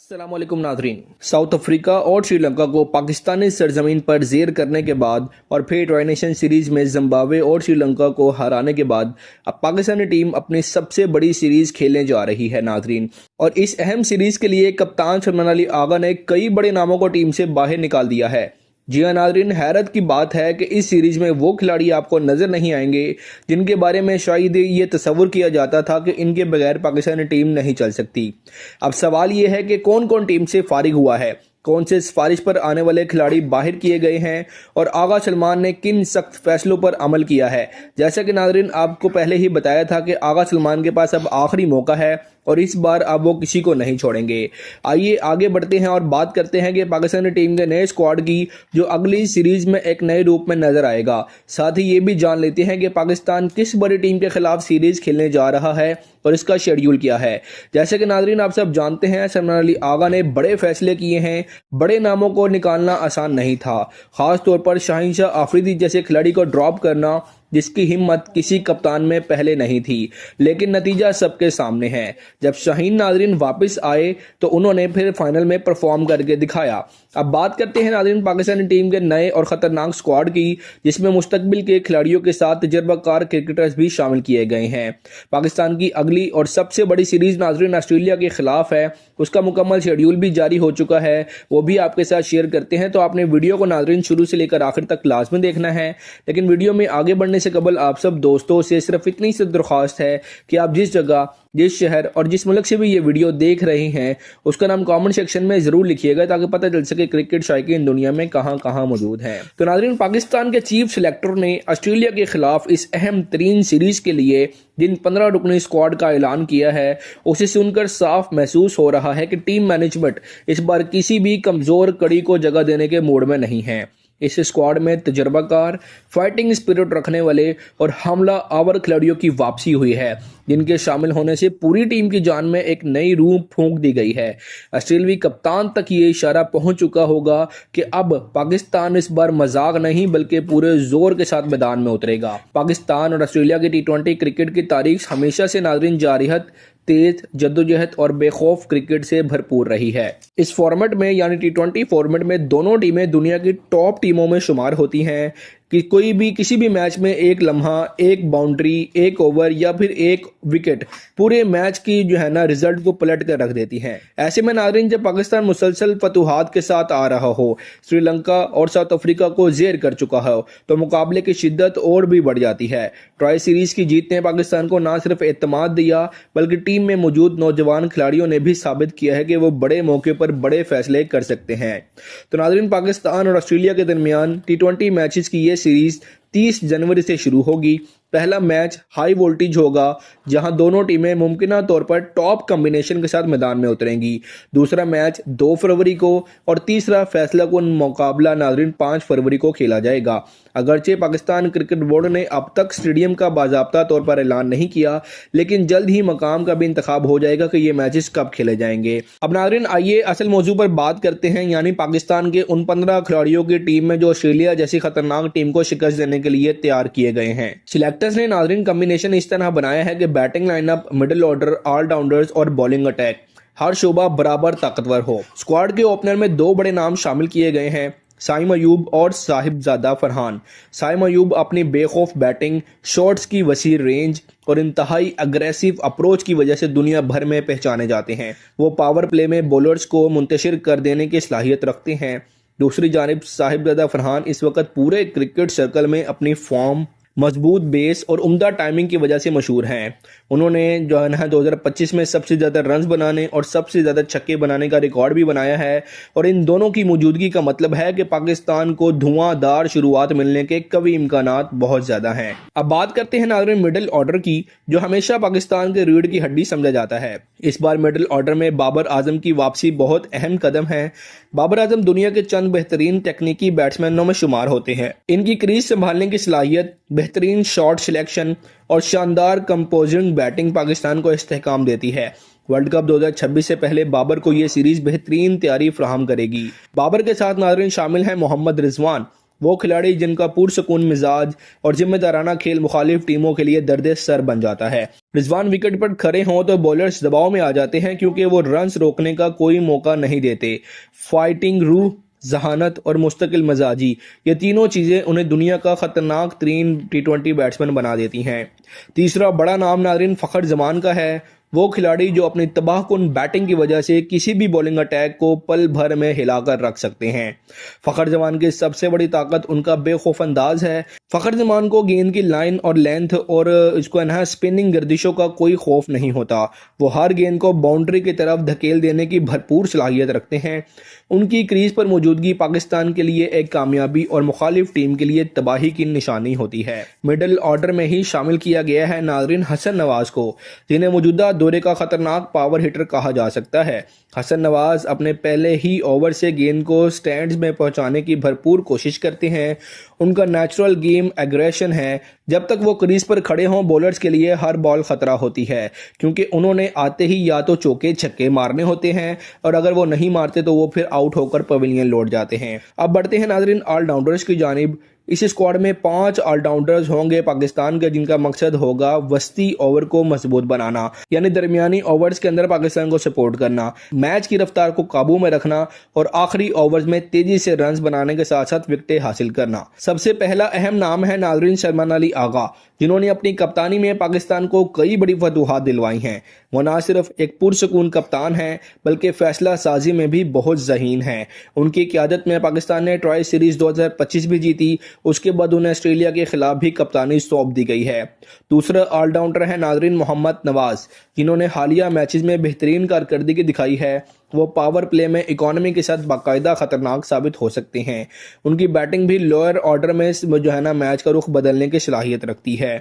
अस्सलाम वालेकुम नाज़रीन। साउथ अफ्रीका और श्रीलंका को पाकिस्तानी सरजमीन पर ज़ेर करने के बाद और फिर ट्राई नेशन सीरीज़ में जिम्बाब्वे और श्रीलंका को हराने के बाद अब पाकिस्तानी टीम अपनी सबसे बड़ी सीरीज़ खेलने जा रही है नाज़रीन। और इस अहम सीरीज़ के लिए कप्तान सलमान अली आगा ने कई बड़े नामों को टीम से बाहर निकाल दिया है। जी हाँ नाज़रीन, हैरत की बात है कि इस सीरीज़ में वो खिलाड़ी आपको नज़र नहीं आएंगे जिनके बारे में शायद ये तस्वुर किया जाता था कि इनके बगैर पाकिस्तानी टीम नहीं चल सकती। अब सवाल ये है कि कौन कौन टीम से फारिग हुआ है, कौन से सिफारिश पर आने वाले खिलाड़ी बाहर किए गए हैं और आगा सलमान ने किन सख्त फैसलों पर अमल किया है। जैसा कि नाज़रीन आपको पहले ही बताया था कि आगा सलमान के पास अब आखिरी मौका है और इस बार अब वो किसी को नहीं छोड़ेंगे। आइए आगे बढ़ते हैं और बात करते हैं कि पाकिस्तानी टीम के नए स्क्वाड की जो अगली सीरीज में एक नए रूप में नजर आएगा। साथ ही ये भी जान लेते हैं कि पाकिस्तान किस बड़ी टीम के खिलाफ सीरीज खेलने जा रहा है और इसका शेड्यूल क्या है। जैसे कि नाज़रीन आप सब जानते हैं, सलमान अली आगा ने बड़े फैसले किए हैं। बड़े नामों को निकालना आसान नहीं था, खास तौर पर शाहीन शाह आफरीदी जैसे खिलाड़ी को ड्रॉप करना जिसकी हिम्मत किसी कप्तान में पहले नहीं थी, लेकिन नतीजा सबके सामने है। जब शाहीन नाज़रीन वापस आए तो उन्होंने फिर फाइनल में परफॉर्म करके दिखाया। अब बात करते हैं नाज़रीन पाकिस्तानी टीम के नए और ख़तरनाक स्क्वाड की, जिसमें मुस्तकबिल के खिलाड़ियों के साथ तजर्बाकार क्रिकेटर्स भी शामिल किए गए हैं। पाकिस्तान की अगली और सबसे बड़ी सीरीज़ नाज़रीन ऑस्ट्रेलिया के खिलाफ है, उसका मुकम्मल शेड्यूल भी जारी हो चुका है, वो भी आपके साथ शेयर करते हैं। तो आपने वीडियो को नाज़रीन शुरू से लेकर आखिर तक लाजमी देखना है। लेकिन वीडियो में आगे बढ़ने से कबल आप सब दोस्तों से सिर्फ इतनी सी दरख्वास्त है कि आप जिस जगह, जिस शहर और जिस मुल्क से भी ये वीडियो देख रहे हैं उसका नाम कमेंट सेक्शन में जरूर लिखिएगा ताकि पता चल सके क्रिकेट शायकीन दुनिया में कहां कहां मौजूद हैं। तो नाज़रीन पाकिस्तान के चीफ सिलेक्टर ने ऑस्ट्रेलिया के खिलाफ इस अहम तरीन सीरीज के लिए जिन 15 रुकनी स्क्वाड का ऐलान किया है उसे सुनकर साफ महसूस हो रहा है कि टीम मैनेजमेंट इस बार किसी भी कमजोर कड़ी को जगह देने के मूड में नहीं है। इस स्क्वाड में तजर्बाकार, फाइटिंग स्पिरिट रखने वाले और हमला आवर खिलाड़ियों की वापसी हुई है, जिनके शामिल होने से पूरी टीम की जान में एक नई रूह फूंक दी गई है। ऑस्ट्रेलियाई कप्तान तक ये इशारा पहुंच चुका होगा कि अब पाकिस्तान इस बार मजाक नहीं बल्कि पूरे जोर के साथ मैदान में उतरेगा। पाकिस्तान और ऑस्ट्रेलिया की टी20 क्रिकेट की तारीख हमेशा से नाज़रीन जारियत, तेज जद्दोजहद और बेखौफ क्रिकेट से भरपूर रही है। इस फॉर्मेट में यानी टी20 फॉर्मेट में दोनों टीमें दुनिया की टॉप टीमों में शुमार होती हैं कि कोई भी किसी भी मैच में एक लम्हा, एक बाउंड्री, एक ओवर या फिर एक विकेट पूरे मैच की जो है ना रिजल्ट को पलट कर रख देती हैं। ऐसे में नाज़रीन जब पाकिस्तान मुसलसल फतुहात के साथ आ रहा हो, श्रीलंका और साउथ अफ्रीका को जेर कर चुका हो, तो मुकाबले की शिद्दत और भी बढ़ जाती है। ट्राई सीरीज की जीत ने पाकिस्तान को न सिर्फ एतमाद दिया बल्कि टीम में मौजूद नौजवान खिलाड़ियों ने भी साबित किया है कि वो बड़े मौके पर बड़े फैसले कर सकते हैं। तो नाज़रीन पाकिस्तान और ऑस्ट्रेलिया के दरमियान टी20 मैचेस की ये सीरीज 30 जनवरी से शुरू होगी। पहला मैच हाई वोल्टेज होगा जहां दोनों टीमें मुमकिना तौर पर टॉप कॉम्बिनेशन के साथ मैदान में उतरेंगी। दूसरा मैच 2 फरवरी को और तीसरा फैसला कुन मुकाबला नाज़रीन 5 फरवरी को खेला जाएगा। अगरचे पाकिस्तान क्रिकेट बोर्ड ने अब तक स्टेडियम का बाज़ाब्ता तौर पर ऐलान नहीं किया, लेकिन जल्द ही मकाम का भी इंतखाब हो जाएगा कि ये मैचेस कब खेले जाएंगे। अब नाज़रीन आइए असल मौजू पर बात करते हैं, यानी पाकिस्तान के उन 15 खिलाड़ियों की टीम में जो ऑस्ट्रेलिया जैसी खतरनाक टीम को शिकस्त देने के लिए तैयार किए गए हैं। सिलेक्टर्स ने नाज़रीन कॉम्बिनेशन इस तरह बनाया है कि batting lineup, middle order, allrounders और बॉलिंग अटैक हर शोबा बराबर ताकतवर हो। स्क्वाड के ओपनर में 2 बड़े नाम शामिल किए गए हैं, साइम अयूब और साहिबजादा फरहान। साइम अयूब अपनी बेखौफ बैटिंग, शॉट्स की वसी रेंज और इंतहाई अग्रेसिव अप्रोच की वजह से दुनिया भर में पहचाने जाते हैं। वो पावर प्ले में बॉलर्स को मुंतशिर कर देने की सलाहियत रखते हैं। दूसरी जानिब साहिबजादा फरहान इस वक्त पूरे क्रिकेट सर्कल में अपनी फॉर्म, मजबूत बेस और उम्दा टाइमिंग की वजह से मशहूर हैं। उन्होंने जो है ना 2025 में सबसे ज़्यादा रन्स बनाने और सबसे ज़्यादा छक्के बनाने का रिकॉर्ड भी बनाया है और इन दोनों की मौजूदगी का मतलब है कि पाकिस्तान को धुआंधार शुरुआत मिलने के कवी इम्कानात बहुत ज़्यादा हैं। अब बात करते हैं नाज़रीन मिडिल ऑर्डर की, जो हमेशा पाकिस्तान के रीढ़ की हड्डी समझा जाता है। इस बार मिडिल ऑर्डर में बाबर आजम की वापसी बहुत अहम कदम है। बाबर आजम दुनिया के चंद बेहतरीन तकनीकी बैट्समैनों में शुमार होते हैं। इनकी क्रीज संभालने की सलाहियत, बेहतरीन शॉट सिलेक्शन और शानदार कंपोजिंग बैटिंग पाकिस्तान को इस्तेहकाम देती है। वर्ल्ड कप 2026 से पहले बाबर को यह सीरीज बेहतरीन तैयारी फराहम करेगी। बाबर के साथ नाज़रीन शामिल हैं मोहम्मद रिजवान, वो खिलाड़ी जिनका पुरसकून मिजाज और जिम्मेदाराना खेल मुखालिफ टीमों के लिए दर्द सर बन जाता है। रिजवान विकेट पर खड़े हों तो बॉलर्स दबाव में आ जाते हैं क्योंकि वो रन्स रोकने का कोई मौका नहीं देते। फाइटिंग रूह, जहानत और मुस्तकिल मजाजी, ये तीनों चीज़ें उन्हें दुनिया का खतरनाक तरीन T20 बैट्समैन बना देती हैं। तीसरा बड़ा नाम नाज़रीन फ़खर जमान का है। वो खिलाड़ी जो अपनी तबाहकुन बैटिंग की वजह से किसी भी बॉलिंग अटैक को पल भर में हिलाकर रख सकते हैं। फ़खर जमान की सबसे बड़ी ताकत उनका बेखौफ अंदाज है। फ़खर जमान को गेंद की लाइन और लेंथ और इसको है स्पिनिंग गर्दिशों का कोई खौफ नहीं होता। वो हर गेंद को बाउंड्री की तरफ धकेल देने की भरपूर सलाहियत रखते हैं। उनकी क्रीज पर मौजूदगी पाकिस्तान के लिए एक कामयाबी और मुखालिफ टीम के लिए तबाही की निशानी होती है। मिडल ऑर्डर में ही शामिल किया गया है नाज़रीन हसन नवाज को, जिन्हें मौजूदा दौरे का खतरनाक पावर हिटर कहा जा सकता है। हसन नवाज अपने पहले ही ओवर से गेंद को स्टैंड्स में पहुंचाने की भरपूर कोशिश करते हैं। उनका नेचुरल गेम एग्रेशन है। जब तक वो क्रीज पर खड़े हों बॉलर्स के लिए हर बॉल खतरा होती है, क्योंकि उन्होंने आते ही या तो चौके छक्के मारने होते हैं और अगर वो नहीं मारते तो वो फिर आउट होकर पवेलियन लौट जाते हैं। अब बढ़ते हैं नाज़रीन ऑलराउंडर्स की जानिब। इस स्क्वाड में 5 ऑलराउंडर्स होंगे पाकिस्तान के, जिनका मकसद होगा वस्ती ओवर को मजबूत बनाना, यानी दरमियानी ओवर्स के अंदर पाकिस्तान को सपोर्ट करना, मैच की रफ्तार को काबू में रखना और आखिरी ओवर्स में तेजी से रन्स बनाने के साथ साथ विकेटें हासिल करना। सबसे पहला अहम नाम है नाज़रीन सलमान अली आगा, जिन्होंने अपनी कप्तानी में पाकिस्तान को कई बड़ी फतूहात दिलवाई हैं। वो न सिर्फ एक पुरसकून कप्तान हैं बल्कि फैसला साजी में भी बहुत ज़हीन हैं। उनकी क़यादत में पाकिस्तान ने ट्रॉय सीरीज़ 2025 भी जीती। उसके बाद उन्हें ऑस्ट्रेलिया के खिलाफ भी कप्तानी सौंप दी गई है। दूसरा ऑलराउंडर है नाज़रीन मोहम्मद नवाज, जिन्होंने हालिया मैचेस में बेहतरीन कारकर्दगी दिखाई है। वो पावर प्ले में इकोनॉमी के साथ बाकायदा खतरनाक साबित हो सकते हैं। उनकी बैटिंग भी लोअर ऑर्डर में जो है मैच का रुख बदलने की सलाहियत रखती है।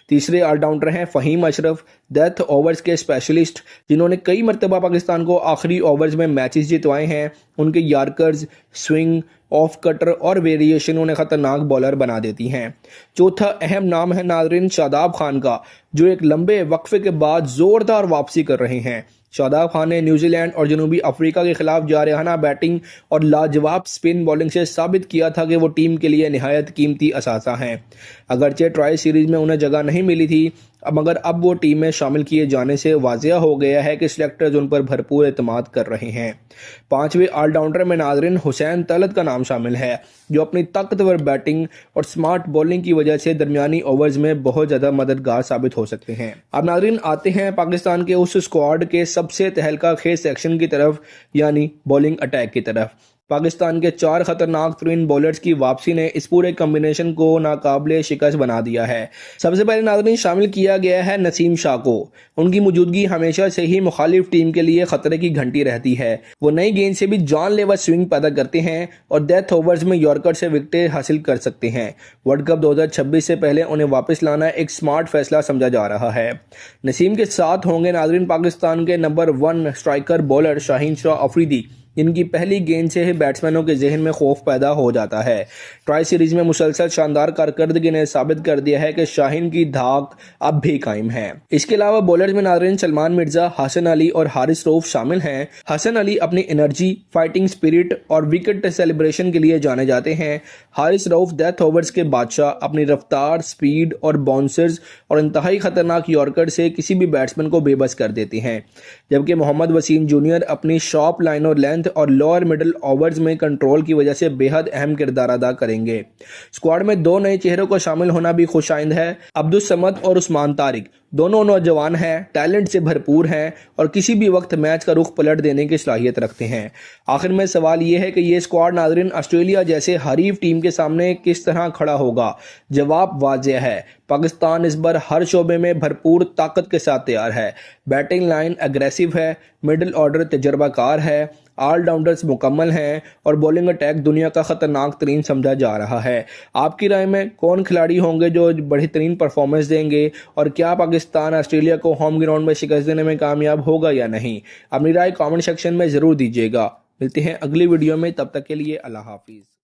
तीसरे ऑलराउंडर हैं फ़हीम अशरफ, डेथ ओवर्स के स्पेशलिस्ट, जिन्होंने कई मरतबा पाकिस्तान को आखिरी ओवर्स में मैचेस जितवाए हैं। उनके यार्कर्स, स्विंग, ऑफ कटर और वेरिएशन उन्हें खतरनाक बॉलर बना देती हैं। चौथा अहम नाम है नाज़रीन शादाब खान का, जो एक लंबे वक्फे के बाद जोरदार वापसी कर रहे हैं। शादाब खान ने न्यूजीलैंड और जनूबी अफ्रीका के खिलाफ जारहाना बैटिंग और लाजवाब स्पिन बॉलिंग से साबित किया था कि वो टीम के लिए निहायत कीमती असासा हैं। अगरचे ट्राई सीरीज में उन्हें जगह नहीं मिली थी, मगर अब वो टीम में शामिल किए जाने से वाज़िया हो गया है कि सिलेक्टर्स उन पर भरपूर एतमाद कर रहे हैं। पांचवें ऑलराउंडर में नाज़रीन हुसैन तलत का नाम शामिल है, जो अपनी ताकतवर बैटिंग और स्मार्ट बॉलिंग की वजह से दरमियानी ओवर्स में बहुत ज़्यादा मददगार साबित हो सकते हैं। अब नाज़रीन आते हैं पाकिस्तान के उस स्क्वाड के सबसे तहलका खेज सेक्शन की तरफ, यानी बॉलिंग अटैक की तरफ। पाकिस्तान के 4 खतरनाक तरीन बॉलर्स की वापसी ने इस पूरे कॉम्बिनेशन को नाकाबिले शिकस्त बना दिया है। सबसे पहले नाज़रीन शामिल किया गया है नसीम शाह को। उनकी मौजूदगी हमेशा से ही मुखालिफ टीम के लिए खतरे की घंटी रहती है। वो नई गेंद से भी जानलेवा स्विंग पैदा करते हैं और डेथ ओवर्स में यॉर्कर से विकेटें हासिल कर सकते हैं। वर्ल्ड कप 2026 से पहले उन्हें वापस लाना एक स्मार्ट फैसला समझा जा रहा है। नसीम के साथ होंगे नाज़रीन पाकिस्तान के number 1 striker bowler Shaheen Shah Afridi, जिनकी पहली गेंद से ही बैट्समैनों के जहन में खौफ पैदा हो जाता है। ट्राई सीरीज में मुसलसल शानदार कारकर्दगी ने साबित कर दिया है कि शाहीन की धाक अब भी कायम है। इसके अलावा बॉलर्स में नाज़रीन सलमान मिर्जा, हसन अली और हारिस रऊफ शामिल हैं। हसन अली अपनी एनर्जी, फाइटिंग स्पिरिट और विकेट सेलिब्रेशन के लिए जाने जाते हैं। हारिस रऊफ डेथ ओवर्स के बादशाह, अपनी रफ्तार, स्पीड और बाउंसर्स और इंतहाई खतरनाक यॉर्कर से किसी भी बैट्समैन को बेबस कर देते हैं। जबकि मोहम्मद वसीम जूनियर अपनी शॉर्प लाइन और लेंथ और लोअर मिडल ओवर्स में कंट्रोल की वजह से बेहद अहम किरदार अदा करेंगे। स्क्वाड में 2 नए चेहरों को शामिल होना भी खुशाइंद है। अब्दुल समद और उस्मान तारिक दोनों नौजवान हैं, टैलेंट से भरपूर हैं और किसी भी वक्त मैच का रुख पलट देने की सलाहियत रखते हैं। आखिर में सवाल यह है कि ये स्क्वाड नाज़रीन ऑस्ट्रेलिया जैसे हरीफ टीम के सामने किस तरह खड़ा होगा। जवाब वाज़ेह है, पाकिस्तान इस बार हर शोबे में भरपूर ताकत के साथ तैयार है। बैटिंग लाइन एग्रेसिव है, मिडिल ऑर्डर तजर्बाकार है, ऑलराउंडर्स मुकम्मल हैं और बॉलिंग अटैक दुनिया का खतरनाक तरीन समझा जा रहा है। आपकी राय में कौन खिलाड़ी होंगे जो बेहतरीन परफॉर्मेंस देंगे और क्या पाकिस्तान ऑस्ट्रेलिया को होम ग्राउंड में शिकस्त देने में कामयाब होगा या नहीं? अपनी राय कमेंट सेक्शन में ज़रूर दीजिएगा। मिलते हैं अगली वीडियो में, तब तक के लिए अल्लाह हाफिज़।